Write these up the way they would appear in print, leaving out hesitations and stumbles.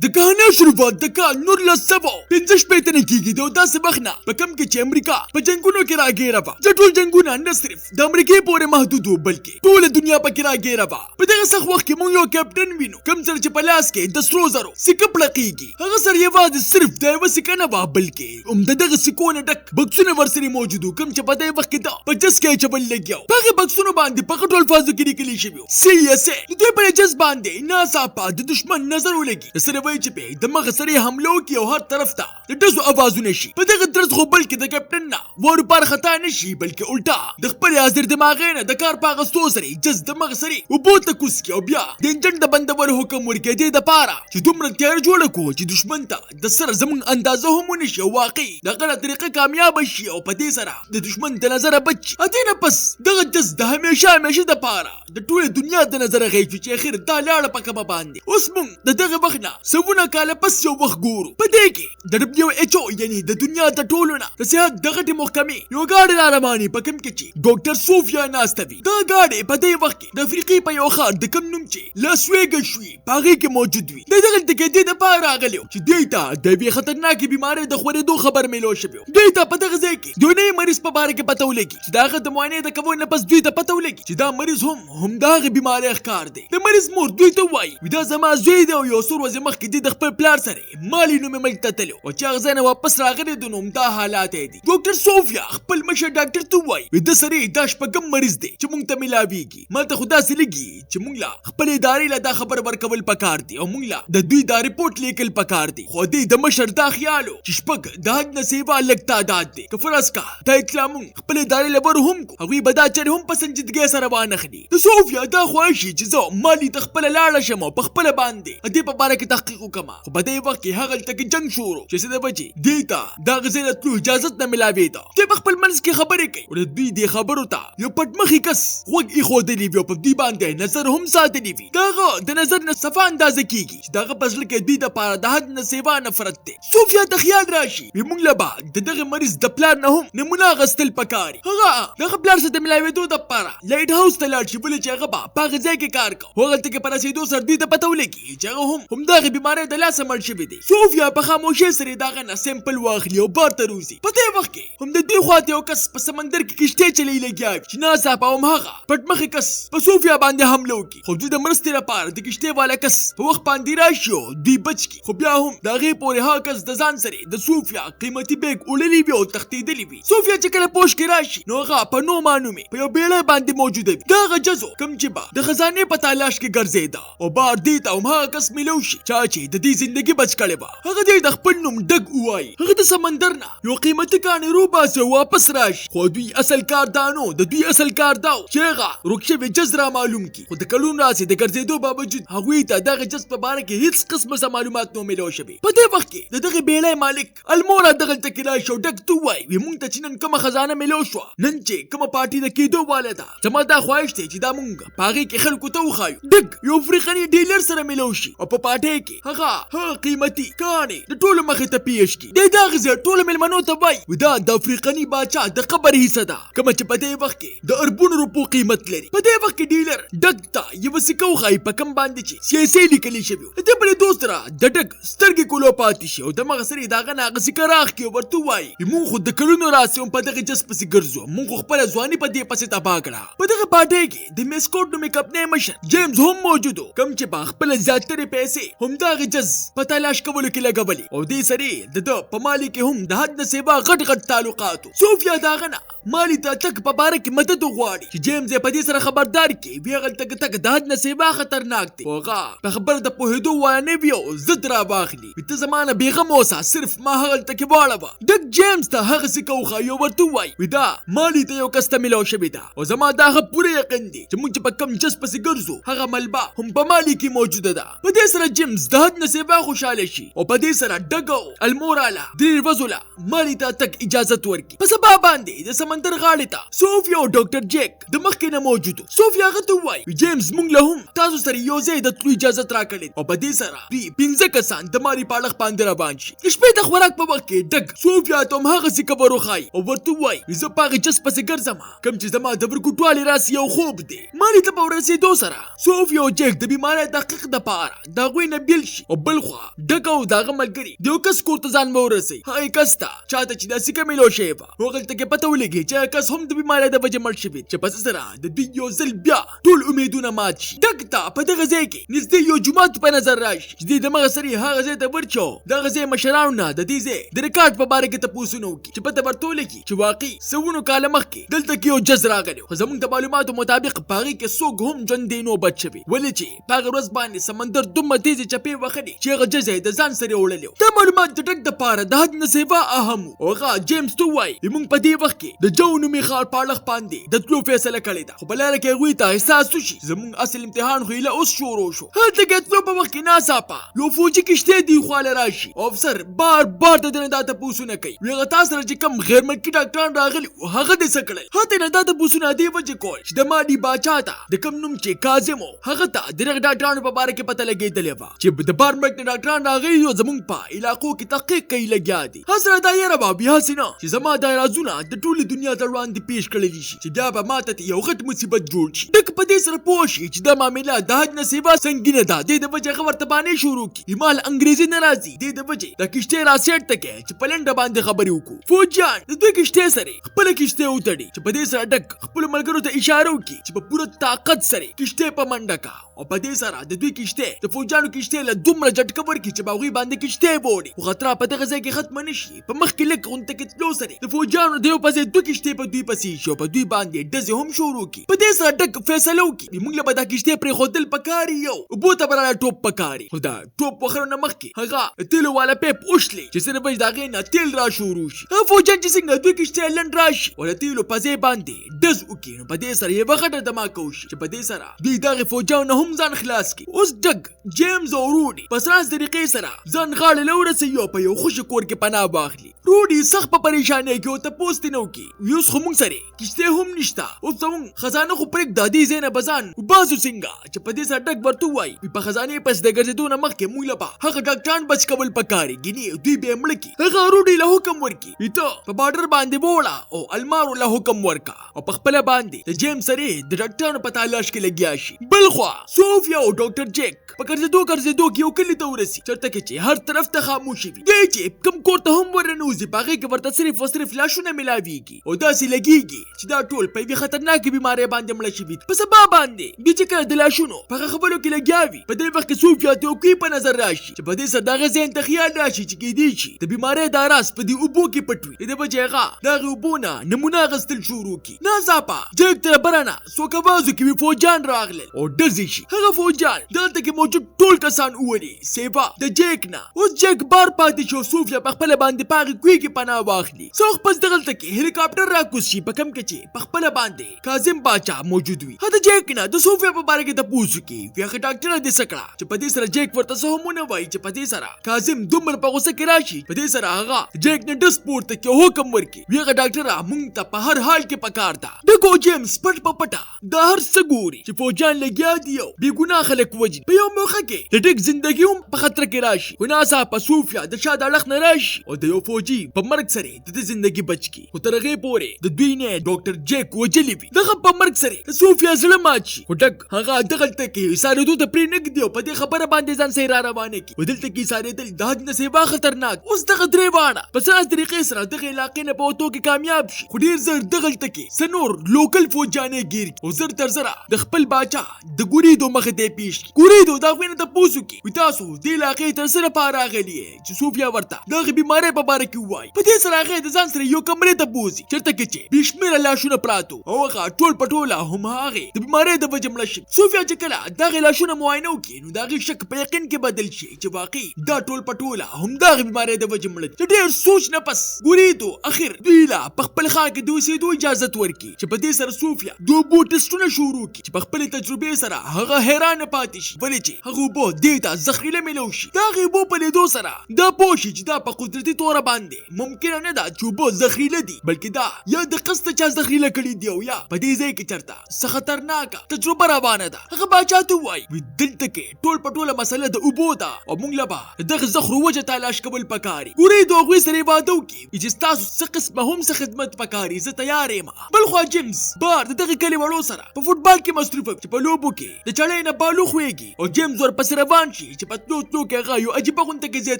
د کهانه شروعات د کال 1915 شپېته کېږي د داسې وخت نه په کم کې چې امریکا په جنگونو کې راګیره وه. دا ټول جنگونه نه صرف د امریکې پورې محدود وو بلکې ټوله دنیا پکې راګیره وه. په دغه سخت وخت کې موږ یو کیپټن وینو کوم سره چې په لاس کې د سرو زرو سکه پړقېږي. هغه سره یوازې صرف د یوه سکه نه وه بلکې د دغه سکو نه ډک بکسونه ورسره موجود وو کوم چې په دې وخت کې دا په جس کې اچول لګیا وو. په هغې بکسونو باندې په غټو الفاظو کې لیکلي شوي وو CSA. د دوی په جس باندې ناڅاپه د دشمن نظر ولګي سره وایي چې پې د مغه سره حمله وکړي او هر طرف ته د ډزو اوازونه شي. په دغه طرز خو بلکې د کیپټن نه وارو پار خطا نه شي بلکې الټا د خپل حاضر دماغې نه د کار په اخیستو سره جز د مغه سره اوبو ته کوز کړي او بیا د انجن د بندولو حکم ورکړي دې دپاره چې دومره تیاره جوړه کړو چې دشمن ته د سره زموږ اندازه هم ونه شي او واقعي د غلط طریقه کامیابه شي او په دې سره د دشمن د نظره بچ شي. اتې نه پس دغه جز د همیشه دپاره د ټولې دنیا د نظره غیب شي چې اخر دا لاړه په کمه باندې. اوس موږ د دغه وخت نه سوونه کاله پس یو وخت ګورو. په دې کې د WHO یعنی د دنیا د ټولو نه د صحت د غټې محکمې یو ګاډی را روانې په کوم کې چې ډاکټر صوفیا ناسته وي. دا ګاډی په دې وخت کې د افریقې په یو ښار د کوم نوم چې لاس ویګس وي په هغې کې موجود وي. د دغلته کې دې دپاره راغلی چې دوی ته د یوې خطرناکې بیمارۍ د خورېدو خبر میلو شوی. دوی ته په دغه ځای کې د یو نوي مریض په باره کې پته ولګي چې د هغه د معاینې د کوو نه پس دوی ته پته ولګي چې دا مریض هم د هغې بیمارۍ ښکار دی. د مریض مور دوی ته وایي دا زما زوی دی او یو څو ورځې مخکې دی د خپل پلار سره مالي نومې ملک ته تللی او چې هغه ځای نه واپس راغلی دی نو همدا حالات یې دي. ډاکټر صوفیا خپل مشر ډاکټر ته وایي د سره دا شپږم مریض دی چې موږ ته میلاویږي. ماته خو داسې لګي چې موږ له خپلې ادارې له دا خبر ورکول پکار دي او موږ له د دوی دا رپورټ لیکل پکار دي. خو دې د مشر دا خیال و چې شپږ د حد نه سیوا لږ تعداد دی. که فرض کا دا اطلاع موږ خپلې ادارې له ور هم کړو هغوی به دا چارې هم په سنجیدګۍ سره وانخلي. د صوفیا دا خواهش وي چې زه مالي ته خپله لاړه شم او په خپله باندې دې په باره کې تحقیق وکړم. خو په دې وخت کې هغلته کې جنګ شروع چې څه د بچې دې ته د هغه ځای نه تلو اجازت نه میلاوېده. دوی په خپل منځ کې خبرې کوي او د دوی دې خبرو ته یو پټمخي کس غوږ ایښودلی وي او په دوی باندې نظر هم ساتلی وي. د هغه د نظر نه صفا اندازه کېږي چې د هغه په زړه کې دوی دپاره د حد نه سیوا نفرت دی. صوفیا ته خیال راشي وي موږ له به د دغه مریض د پلار نه هم نمونه اخیستل پکار وي. هغه د هغه پلار سره د میلاوېدو دپاره لایټ هاوس ته لاړ شي ولې چې هغه به په هغه ځای کې کار کوي. خو هغلته کې په رسېدو سره دوی ته پته ولګي چې هغه هم همدغې بیمارۍ د لاسه مړ شوي دی. صوفیا په خاموشۍ سره د هغه نه سیمپل واخلي او بار ته روزي. په دې وخت کې هم د دوی خواته یو کس په سمندر کې کشتۍ چلی لګیا وي چې ناڅاپه همهغه پټمخي کس په صوفیا باندې حمله وکړي. خو دوی د مرستې لپاره د کشتۍ والا کس په وخت باندې راشي او دوی بچ کړي. خو بیا هم د هغې پورې هغه کس د ځان سره د صوفیا قیمتي بیګ وړلی وي او تښتېدلی وي. صوفیا چې کله پوش کې راشي نو هغه په نو مانومې په یو بیړۍ باندې موجوده وي. د هغه جزو کوم چې به د خزانې په تلاش کې ګرځېده او بار دې ته همهغه کس میلو شي چا چې د دې زندګي بچ کړې وه. هغه دې د خپل نوم ډګ ووایي. هغه د سمندر نه یو قیمتي کاڼی روباسي او واپس راشي. خو دوی اصل کار دا نو د دوی اصل کار دا و چې هغه ورک شوی جز را معلوم کړي. خو د کلونو راځي د ګرځېدو باوجود هغوی ته دغه جز په باره کې هېڅ قسمه څه معلومات نو میلو شوي. په دې وخت کې د دغې بیړۍ مالک المورا دغلته کې راشي او ډګ ته ووایي وي موږ ته چې نن کومه خزانه میلو شوه نن چې کومه پارټي د کېدو واله ده زما دا خواهش دی چې دا موږ په هغې کې خلکو ته وښایو. ډګ یو افریقني ډیلر سره میلو شي او په پارټۍ کې هغه قیمتي کاڼی د ټولو مخې ته پیش کړي. دی دغه ځای ټولو مېلمنو ته وایي دا د افریقني باچا د قبر حصه ده کومه چې په دې وخت کې د اربونو روپو قیمت لري. په دې وخت کې ډیلر ډګ ته یوه سکه وښایي په کوم باندې چې CSA لیکلی شوي و. د دې په لیدو سره د ډګ سترګې کولو پاتې شي او د مغه سره یې د هغه نه هغه سکه راښکي او ورته ووایي موږ خو د کلونو راسې هم په دغه جز پسې ګرځو موږ خو خپله ځواني په دې پسې تباه کړه. په دغه پارټۍ کې د میسکوټ نومې کمپنۍ مشر جیمز هم موجود و کوم چې په خپله زیاترې پیسې همدغه جز په تلاش کولو کې لګولې او دې سره د ده په مالي کې هم د حد نه سیوا غټ تعلقات و. صوفیا د هغه نه مالي ته تګ په باره کې مدد وغواړي چې جیمز یې په دې سره خبردار کړي وي هغلته تګ د حد نه سیوا خطرناک دی. خو هغه په خبره د پوهېدو والا نه وي او ضد را واخلي وي ته زما نه بېغمه اوسه صرف ما هغلته کې واړوه. ډګ جیمز ته هغه سکه وښایي او ورته ووایي وي دا مالي ته یو کس ته میلاو شوې ده او زما دا هغه پوره یقین دی چې موږ چې په کوم جز پسې ګرځو هغه ملبه هم په مالي کې موجوده ده. په دې سره جیمز د حد نه سیوا خوشحاله شي او په دې سره ډګ او المورا له 3 ورځو له مالي ته تګ اجازت ورکړي. په سبا باندې د سمندر سمندر غاړې ته صوفیا او ډاکټر جیک د مخکې نه موجود صوفیا هغه ته وایي جیمز موږ له هم تاسو سره یو ځای د تلو اجازه راکړې او په دې سره دوی 15 کسان د ماري پاړخ باندې روان شي د شپې د خوراک په وخت کې ډګ صوفیا ته هم هغسې خبر وښایي او ورته ووایي زه په هغې جس پسې ګرځم کوم چې زما د ورکوټوالې راسي یو خوب دی ماري ته په ورسېدو سره صوفیا او جیک د بیمارۍ تحقیق دپاره د هغوی نه بیل شي او بل خوا ډګ او د هغه ملګري د یو کس کور ته ځان ورسوي هغې کس ته چاته چې داسې کمیلو شوې وه هغلته کې پته ولګي چې هغه کس هم د بیمارۍ د وجې مړ شوي چې پس سره د دوی یو ځل بیا ټول امیدونه مات شي ډګ ته په دغه ځای کې نږدې یو جومات په نظر راشي چې دوی دمغه سړي هغه ځای ته ورچو دغه ځای مشرانو نه د دې ځای د ریکارډ په باره کې تپوسونه وکړي چې پته ورته ولګي چې واقعي سوونو کاله مخکې دلته کې یو جز راغلی خو زموږ د معلوماتو مطابق په هغې کې څوک هم ژوندی نو بچ شوي ولې چې په هغه ورځ باندې سمندر دومره تیزې چپې وهلې چې هغه جز یې د ځان سره وړلی دا معلومات د ډګ دپاره د حد نه سیوا اهم و او هغه جیمز ته وایي موږ په دې وخت کې د جو نومې ښار پاړخ باندې د تلو فیصله کړې ده خو په لاره کې هغوی ته احساس وشي زموږ اصل امتحان خو ایله اوس شروع شو هلته کې تلو په وخت کې ناڅاپه یو فوجي کشتۍ دې خواله راشي او افسر بار بار د ده نه دا تپوسونه کوي وی هغه تا سره چې کوم غیر ملکي ډاکټران راغلي هغه دې څه کړل هلته نه دا تپوسونه دې وجې کول چې د ماډي باچا ته د کوم نوم چې کاظم و هغه ته د دغه ډاکټرانو په باره کې پته لګېدلې وه چې د بار ملک نه ډاکټران راغلي او زموږ په علاقو کې تحقیق کوي لګیا دي هسره دا یاره به بیا هسې نه چې زما دا رازونه د ټولې دنیا ته وړاندې پیش کړلی شي چې بیا به ماته یو غټ مصیبت جوړ شي ډک په دې سره پوه شي چې دا معامله د حد نه سیوا سنګینه ده دې د وجې هغه ورته بانې شروع کړي مال انګریزي نه راځي دې د وجې د کشتۍ راسیټ ته کې چې په لنډه باندې خبرې وکړو فوجیان د دوی کشتۍ سره خپله کشتۍ وتړي چې په دې سره ډک خپلو ملګرو ته اشاره وکړي چې په پوره طاقت سره کشتۍ په منډه کا او په دې سره د دوی کشتۍ د فوجیانو کشتۍ له دومره جټکه ورکړي چې په هغوی باندې کشتۍ بوړي خو خطره په دغه ځای کې ختمه نه شي په مخکې لږ غونته کې تلو سره د فوجیانو د یو په ځای دوه کشتۍ په دوی پسې شي او په دوی باندې ډزې هم شروع کړي په دې سره ډک فیصله وکړي موږ له به دا کشتۍ پرېښودل پکار یو اوبو ته به راله ټوپ پکار خو دا ټوپ وخرو نه مخکې هغه تیلو والا پیپ وشلې چې صرف د هغې نه تیل را شروع شي هغه فوجیان چې څنګه دوی کشتۍ لنډ راشي او د تیلو په ځای باندې ډز وکړي نو په دې سره یوه غټه دماکه وشي چې په دې سره دوی دغې فوجیانو نه هم ځان خلاص کړي اوس ډګ جیمز او روډي په سراز طریقې سره ځان غاړې له ورسوي او په یو خوشي کور کې پناه واخلي روډي سخت په پریشانۍ کې ورته پوس ترې نه وکړي اوس خو موږ سره کشتۍ هم نشته اوس زموږ خزانه خو پرېږده دې ځای نه به ځان وباسو څنګه چې په دې سره ډګ ورته ووایي په خزانې پسې د ګرځېدو نه مخکې موږ له به هغه ډاکټران بچ کول پکار ګینې دوی به یې مړه کړي هغه روډي له حکم ورکړي ته په بارډر باندې بوړه او المارو له حکم ورکړه او په خپله باندې د جیمز سره د ډاکټرانو په تلاش کې لګیا شي بل خوا صوفیا او ډاکټر جیک په ګرځېدو کې یو کلي ته ورسي چېرته کې چې هر طرف ته خاموشي وي دی چې کوم کور ته هم ورننوځي په هغې کې ورته صرف و صرف لاشونه میلاویږي او داسې لګیږي چې دا ټول په یوې خطرناکې بیمارۍ باندې مړه شوي په سبا باندې بیا چې کله د لاشونو په هغه خبرو کې لګیا وي په دې وخت کې صوفیا ته یو کوي په نظر راشي چې په دې سره د هغه ذهن ته خیال راشي چې کیدای شي د بیمارۍ دا راز په دې اوبو کې پټ وي د دې وجې هغه د هغې اوبو نه نمونه اخیستل شروع کړي ناڅاپه جیک تر بره نه څوک اوازو کې وي فوجیان راغلل او ډزې شي هغه فوجیان دلته کې موجود ټول کسان وولي سیوا د جیک نه اوس جیک بار پاتې شو صوفیا په خپله باندې په هغې کوی کې پناه واخلي څه وخت پس دغلته کې هلیکاپټر راکوز شي په کوم کې چې په خپله باندې کاظم باچا موجود وي هغه د جیک نه د صوفیا په باره کې تپوس وکړي وي هغه ډاکټره دې څه کړه چې په دې سره جیک ورته څه هم ونه وایي چې په دې سره کاظم دومره په غوسه کې راشي په دې سره هغه جیک نه ډز پورته کړي حکم ورکړي وي هغه ډاکټره موږ ته په هر حال کې پکار ده ډګو جیمز پټ په پټه دا هر څه ګوري چې فوجیان لګیا دي او بې ګناه خلک وجني په یو موقع کې د ډګ زندګي هم په خطر کې راشي خو ناڅاپه صوفیا د شا د اړخ نه راشي او د یو فوجي په مرګ سره د ده زندګي بچ کړي خو تر هغې پورې د دوی نه ډاکټر جیک وجلي وي دغه په مرګ سره د صوفیا زړه مات شي خو ډګ هغه دغلته کې ایسارېدو ته پرې نه ږدي او په دې خبره باندې ځان صحیح را روانې کړي او دلته کې ایسارېدل د حد نه سیوا خطرناک اوس دغه درې واړه په سراز طریقې سره دغه علاقې نه په وتو کې کامیاب شي خو ډېر زر دغلته کې څه نور لوکل فوجیان یې ګیر کړي او زر تر زره د خپل باچا د ګوریدو مخې ته یې پیش کړي ګوریدو د هغوی نه تپوس وکړي وایي تاسو دې علاقې ته څه لپاره راغلي یې چې صوفیا ورته د هغې بیمارۍ په باره کې ووایي په دې سره هغې د ځان سره یو کمرې ته بوځي چېرته کې چې بې شمېره لاشونه پراته او هغه ټول په ټوله هم هغې د بیمارۍ د وجې مړه شي صوفیا چې کله د هغې لاشونه معاینه وکړي نو د هغې شک په یقین کې بدل شي چې واقعي دا ټول په ټوله هم د هغې بیمارۍ د وجې مړه دي ډېر سوچ نه پس ګوریدو اخر دوی له په خپل ښار کې د اوسېدو اجازت ورکړي چې په دې سره صوفیا د اوبو ټسټونه شروع کړي چې په خپلې تجربې سره هغه هغه حیران پاتې شي ولې چې هغه اوبه دې ته ذخیره میلاو شي. د هغې اوبو په لیدو سره دا پوه شي چې دا په قدرتي توره باندې ممکنه نه ده چې اوبه ذخیره دي، بلکې دا یا د قصد چا ذخیره کړي دي او یا په دې ځای کې چېرته څه خطرناکه تجربه روانه ده. هغه باچا ته ووایي دلته کې ټول په ټوله مسله د اوبو ده او موږ له به دغه زخرو وجه تلاش کول پکاري. ګورئ د هغوی سره یې واده وکړي چې ستاسو څه قسمه هم څه خدمت پکاري، زه تیار یم. بل خوا جیمز بار د دغه کلي وړو سره په فوټبال کې مصروفه چې په لوبو کې د چړۍ نه بالو خوېږي او جیمز ورپسې روان شي چې په تلو تلو کې هغه یو عجیبه غونډه کې ځای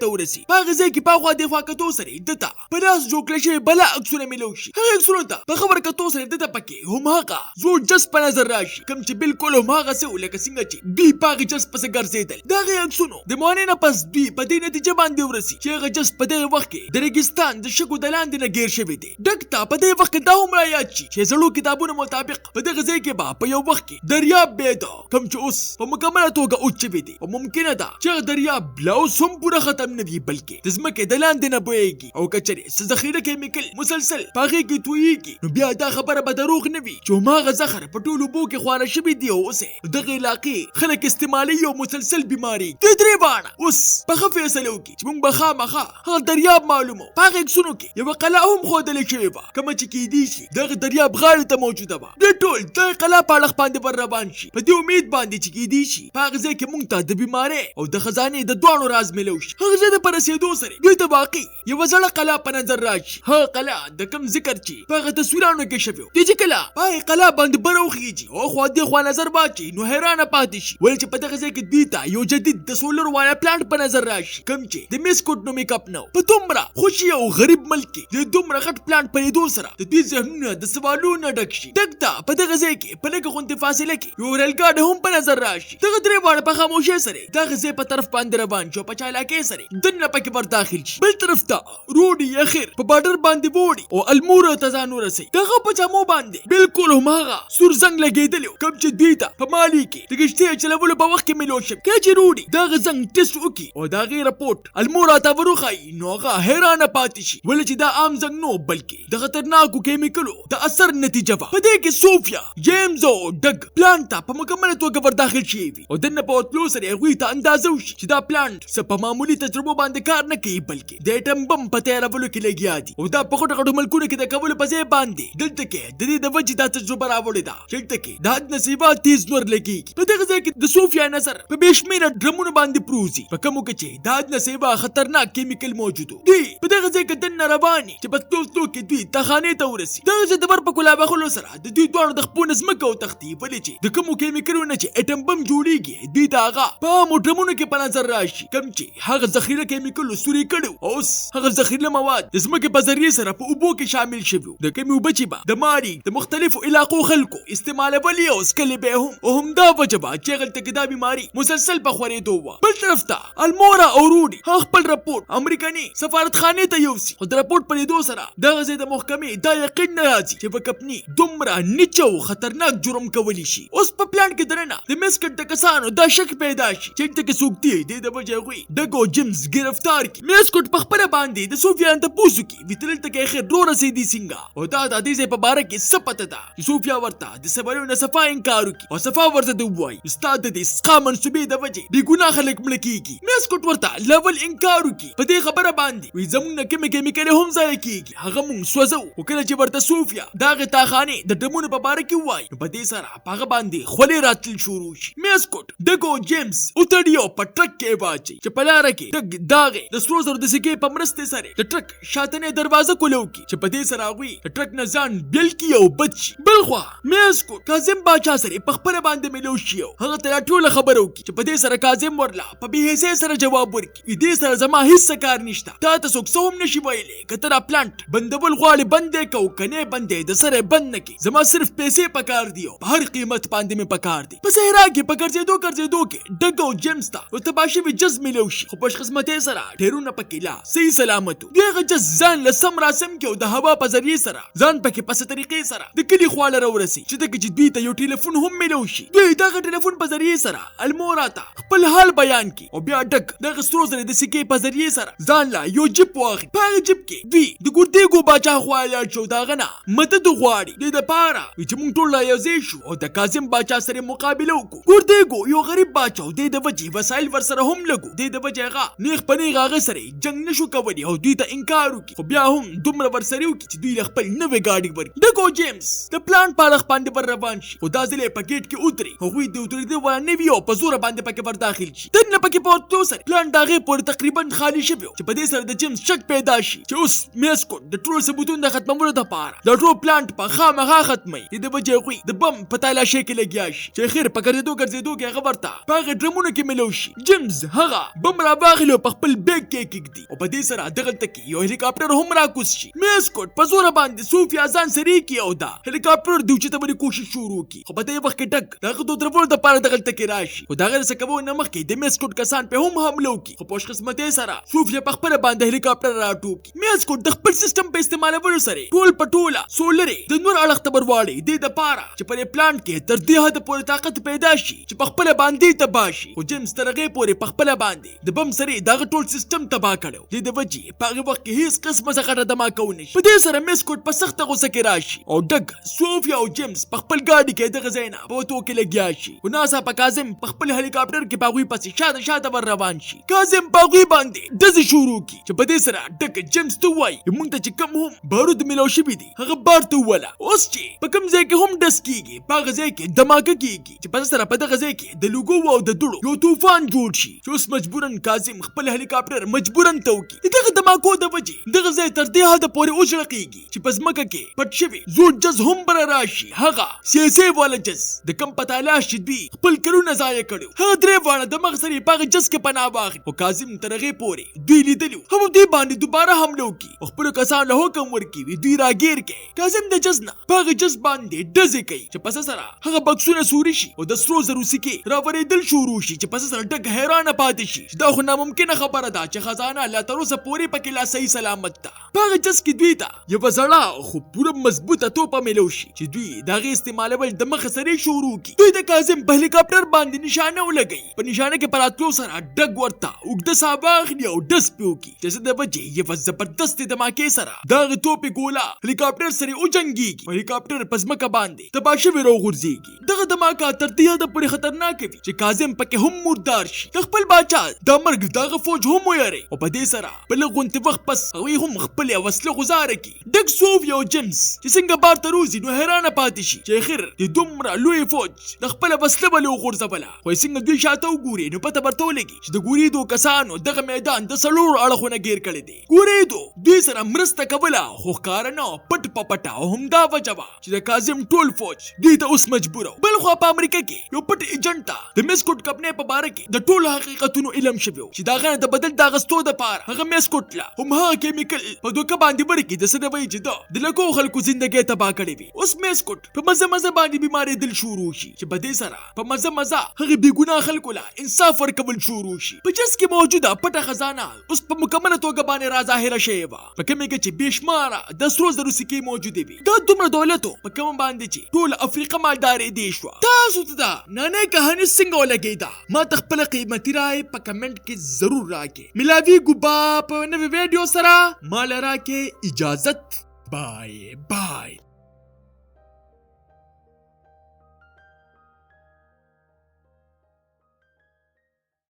ته ورسي. په هغه ځای کې په هاخوا دېخوا کتو سره یې ده ته په لاس جوړ کړل شوي بلا عکسونه میلاو شي. هغه عکسونو ته په خبره کتو سره ده ته پکې هم هغه زوړ جس په نظر راشي کوم چې بالکل هماغسې و لکه څنګه چې دوی په هغې جس پسې ګرځېدل. د هغې عکسونو د معاینې نه پس دوی په دې نتیجه باندې ورسي چې هغه جس په دې وخت کې د ریګستان د شګو د لاندې نه ګیر شوی دی. ډک ته په دې وخت کې دا هم رایاد شي چې زړو کتابونو مطابق په دغه ځای کې به په یو وخت کې دریاب بیده کوم چې اوس په مکمله توګه اوچ شوی دی او ممکنه ده چې هغه دریاب لا اوس هم پوره ختم نه وي بلکې د ځمکې د لاندې نه بویږي او که چېرې څه ذخیره کیمیکل مسلسل په هغې کې تویېږي نو بیا دا خبره به دروغ نه وي چې هماغه زخر په ټولو اوبو کې خواره شوي دي او اوس یې دغې علاقې خلک استعمالوي او مسلسل بیماري. دې درې باڼه اوس په ښه فیصله وکړي چې موږ به خامخا هغه دریاب معلومو. په هغې عکسونو کې یوه قلعه هم ښودلې شوې وه کومه چې کیدی شي دغه دریاب غاړې ته موجوده وه. دوی ټول دغې قلعه په اړخ باندې بر روان شي په دې امید باندې چې کیدی شي په هغه ځای کې موږ ته د بیمارۍ او د خزانې د دواړو راز میلاو شي. هغه ځای ته په رسېدو سره دوی ته واقعي یوه زړه قلعه په نظر راشي. هغه قلعه د کوم ذکر چې په هغه تصویرانو کې شوی و. دوی چې کله په هغې قلعه باندې بره وخیږي او خوا دېخوا نظر واچوي نو حیرانه پاتې شي ولې چې په دغه ځای کې دوی ته یو جدید د سولر والا پلانټ په نظر راشي کوم چې د میسکوټ نومې کپ نه و. په دومره خوشي او غریب ملک کې د دومره غټ پلانټ په لیدو سره د دوی ذهنونه د سوالونو ډک شي. ډک ته په دغه ځای کې په لږه غوندې فاصله کې یو ریل ګاډی هم په نظر راشي. دغه درې واړه په خاموشۍ سره دغه ځای په طرف باندې روان شي او په چالاکۍ سره دننه پکې ور داخل شي. بل طرف ته روډي اخر په بارډر باندې وړي او المورو ته ځان ورسوي. دغه په جامو باندې بالکل هماغه سور زنګ لګېدلی و کوم چې دوی ته په مالي کې د کښتۍ چلولو په وخت کې میلاو شوی. کله چې روډي دغه زنګ ټسټ وکړي او د هغې رپورټ المورا ته ور وښایي نو هغه حیرانه پاتې شي ولې چې دا عام زنګ نه و بلکې د خطرناکو کیمیکلو د اثر نتیجه وه. په دې کې صوفیا جیمز او ډګ پلانټ ته په مکمله توګه ور داخل شوي وي او دننه په وتلو سره هغوی ته اندازه وشي چې دا پلانټ څه په معمولي تجربو باندې کار نه کوي بلکې د اټم بم په تیارولو کې لګیا دي او دا په غټو غټو ملکونو کې د کولو په ځای باندې دلته کې د دې د وجې دا تجربه راوړې ده چې دلته کې د حد نه سیوا تیز نور لګېږي. په دغه ځای کې د صوفیا نظر په بې شمېره ډرمونو باندې پروزي په کومو کې چې د حد نه سیوا خطرناک کیمیکل موجود و. دوی په دغه ځای کې دننه روان چې په تلو تلو کې دوی تخانې ته ورسي. دغه ځای د بر په کلاب اخلو سره د دوی دواړو د خپو نه ځمکه وتښتي ولې چې د کومو کیمیکلونو نه چې اټم بم جوړېږي دوی ته هغه په عامو ډرمونو کې په نظر راشي کوم چې هغه ذخیره کیمیکلو سوري کړي اوس هغه ذخیره مواد د ځمکې په ذریعې سره په اوبو کې شامل شوي د کومې اوبه چې به د ماري د مختلفو علاقو خلکو استعمالولې او څکلې به هم او همدا وجه به چې هغلته کې دا بیماري مسلسل په خورېدو وه. بل طرف ته المورا او روډي هغه خپل رپورټ امریکایي سفارتخانې ته یوسي خو د رپورټ په لیدو سره دغه ځای د محکمې دا یقین نه راځي چې په کمپني دومره نیچه او خطرناک جرم کولی شي. اوس په پلانټ کې دننه د میسکټ د کسانو دا شک پیدا شي چې هلته کې څوک دی دې د وجې هغوی ډګ او جیمز ګرفتار کړي. میسکټ په خپله باندې د صوفیا نه تپوس وکړي وي ته دلته کې اخر ډو رسېدي څنګه او دا د دې ځای په باره کې څه پته ده چې صوفیا ورته د سوالونو نه صفا انکار وکړي او صفا ورته د ووایي ستا د دې سقا منصوبې د وجې بې ګناه خلک مړه کېږي. میسکټ ورته لول انکار وکړي په دې خبره باندې وایي زموږ نه کومې کیمیکلې هم ضایع کېږي هغه موږ سوځو. خو کله چې ورته صوفیا د هغې تاخانې د ډمونو په باره کې ووایي نو په دې سره په هغه باندې خولې راتلل شروع شي. میسکټ ډګ او جیمز وتړي او په ټرک کې واچوي چې په لاره کې ډګ د هغې د سرو زرو د سکې په مرستې سره د ټرک شاتنۍ دروازه کولو کړي چې په دې سره هغوی د ټرک نه ځان بیل کړي او بچ شي. بل خوا میسکټ کاظم باچا سره په خپله باندې میلاو شي او هغه ته ټوله خبره وکړي چې په دې سره کاظم ورله په بې حیثۍ سره جواب ورکړي دې سره زما هېڅ کار نشته تا ته څوک څه هم نشي ویلی که ته دا پلانټ بندول غواړې بند یې که که نه بند یې د سره بند نه کړي زما صرف پیسې پکار دي او په هر قیمت باندې مې پکار دي. په صحرا کې په ګرځېدو کې ډګ او جیمز ته یو تباه شوي جز میلاو شي خو خوشقسمتۍ سره ډېرونه پکې لا صحیح سلامت و. دوی هغه جز ځان له سم راسم کړي او د هوا په ذریعې سره ځان پکې په څه طریقې سره د کلي خواله راورسي چې دغه چې دوی ته یو ټلیفون هم میلاو شي. دوی دغه ټلیفون په ذریعې سره المورا ته خپل حال بیان کړي او بیا ډګ دغه سرو زرو د سکې په ذریعې سره ځان لا یو جیپ واخلي. په هغه جیپ کې دوی د ګردېګو باچا خوا لاړ شو د هغه نه مدد غواړي دې دپاره چې موږ ټول لا یو ځای شو او د کاظم باچا سره مقابله مقابله وکړو ګوردیګو یو غریب باچا دی د وجې وسایل ورسره هم لګو دی د وجې هغه نیغ په نیغ هغه سره جنګ نشو کولی او دوی ته انکار وکړي خو بیا هم دومره ورسره وکړي چې دوی له خپل نوې ګاډي ورکړي ډګو جیمز د پلان په اړخ باندې ور روان شي خو دا ځل یې په ګیټ کې ودرې هغوی د ودرېدو وړ نه وي او په زوره باندې پکې ور داخل شي دننه پکې په ورتلو سره پلان د هغې پورې تقریبا خالي شوی و چې په دې سره د جیمز شک پیدا شي چې اوس میسکوټ د ټولو ثبوتونو د ختمولو دپاره د ټول پلانټ په خامخا ختموي د ده وجې هغوی د بم په تالاشۍ کې لګیا شي چې خیر په ګرځېدو کې هغه ورته په هغه ډرمونو کې میلو شي جیمز هغه بم راواخلي او په خپل بیګ کې کېږدي او په دې سره دغلته کې یو هلیکاپټر هم راکوز شي میسکوټ په زوره باندې صوفیا ځان سره کړي او دا هلیکاپټر د اوچتولو کوشش شروع کړي خو په دې وخت کې ډګ د هغه د ودرولو دپاره دغلته کې راشي خو د هغه د څه کولو نه مخکې د میسکوټ کسان په هم حمله وکړي خو په خوشقسمتۍ سره صوفیا په خپله باندې هلیکاپټر راټوپ کړي میسکوټ د خپل سیسټم په استعمالولو سره ټول په ټوله سولرې د نور اړخ ته ورواړي دې دپاره چې په دې پلانټ کې تر دې حده پورې طاقت پیدا شي چې په خپله باندې تباه شي خو جیمز تر هغې پورې په خپله باندې د بم سره د هغه ټول سیسټم تباه کړی دې د وجې په هغه وخت کې هیڅ قسمه څه غټه دماکه ونه شي په دې سره میسکوټ په سخته غوسه کې راشي او ډګ صوفیا او جیمز په خپل ګاډي کې دغه ځای نه په وتو کې لګیا شي خو ناڅاپه کاظم په خپل هلیکاپټر کې په هغوی پسې شاته ور روان شي کاظم په هغوی باندې ډزې شروع کړي چې په دې سره ډګ جیمز ته ووایي موږ ته چې کوم هم بارود میلاو شوي دي هغه بار ته ووله اوس چې په کوم ځای کې هم ډز کېږي په هغه ځای کې دماکه کېږي چې په سره په دغه ځای کې د لوګو او د دوړو یو طوفان جوړ شي چې اوس مجبورا کاظم خپل هلیکاپټر مجبورا ته وکړي دغه دماکو د وجې دغه ځای تر دې حده پورې وچړقېږي چې په ځمکه کې پټ شوي زوړ جز هم بره راشي هغه سیسې والا جز د کوم په تلاش چې دوی خپل کلونه ضایع کړي هغه درې واړه د مغز سره په هغه جز کې پناه واخلي خو کاظم تر هغې پورې دوی لیدلي هم دوی باندې دوباره حمله وکړي خپلو کسانو له حکم ورکړي دوی راګیر کړي کاظم د جز نه په هغه جز باندې ډزې کوي چې پس سره هغه بکسونه سوري شي او د سرو زرو سکې راورېدل شروع شي چې پس سره ډګ حیرانه پاتې شي چې دا خو ناممکنه خبره ده چې خزانه لا تر اوسه پورې پکې لا صحیح سلامت ده په هغه جز کې دوی ته یوه زړه خو پوره مضبوطه توپه میلو شي چې دوی د هغې استعمالول د مخه سرې شروع کړي دوی د کاظم په هلیکاپټر باندې نشانه ولګوي په نشانه کې په راتلو سره ډګ ورته اوږده ساه واخلي او ډز پې وکړي چې څه د وجې یوه زبردستې دماکې سره د هغې توپې ګوله هلیکاپټر سره وجنګېږي هلیکاپټر په ځمکه باندې تباه شوی راوغورځېږي دغه دماکه تر دې حده پورې خطرناکه وي چې کاظم پکې هم مردار شي د خپل باچا دا مرګ د هغه فوج هم ویری او په دې سره په لږ غونتې وخت پس هغوی هم خپلې وسله غوزاره کړي ډګ صوفیا او جیمز چې څنګه بار ته روځي نو حیرانه پاتې شي چې اخر د دومره لوی فوج د خپله وسله به وغورځوله خو څنګه دوی شاته وګوري نو پته ورته ولګي چې د ګوریدو کسانو دغه میدان د څلورو اړخونه ګیر کړی دی ګوریدو دوی سره مرسته کوله خو ښکاره نه پټ په پټه او همدا وجه وه چې د کاظم ټول فوج دوی ته اوس مجبور و بل خوا په امریکا کې یو پټ ایجنټ ته د میسکوټ کمپنۍ په باره کې د ټولو حقیقتونو علم شوی و چې د هغه نه د بدل د اخیستو دپاره هغه میسکوټ له هم هغه کیمیکل په دوکه باندې ورکړي د څه د وایي چې ده د لکو خلکو زندګۍ تباه کړې وي اوس میسکوټ په مزه مزه باندې بیمارېدل شروع شي چې په دې سره په مزه مزه هغې بېګناه خلکو له انصاف ورکول شروع شي په جز کې موجوده پټه خزانه اوس په مکمله توګه باندې راظاهره شوې وه په کومې کې چې بېشماره د سرو زرو سکې موجودې وي دا دومره دولت په کومه باندې چې ټوله افریقا مالدارېدې شوه تاسو ته دا نانۍ کهاني څنګه ولګېده ما ته خپله قیمتي رایې په کمنټ کې ضرور راکړئ ملاویږو به په نوې ویډیو سره ما له راکړئ اجازت بای بای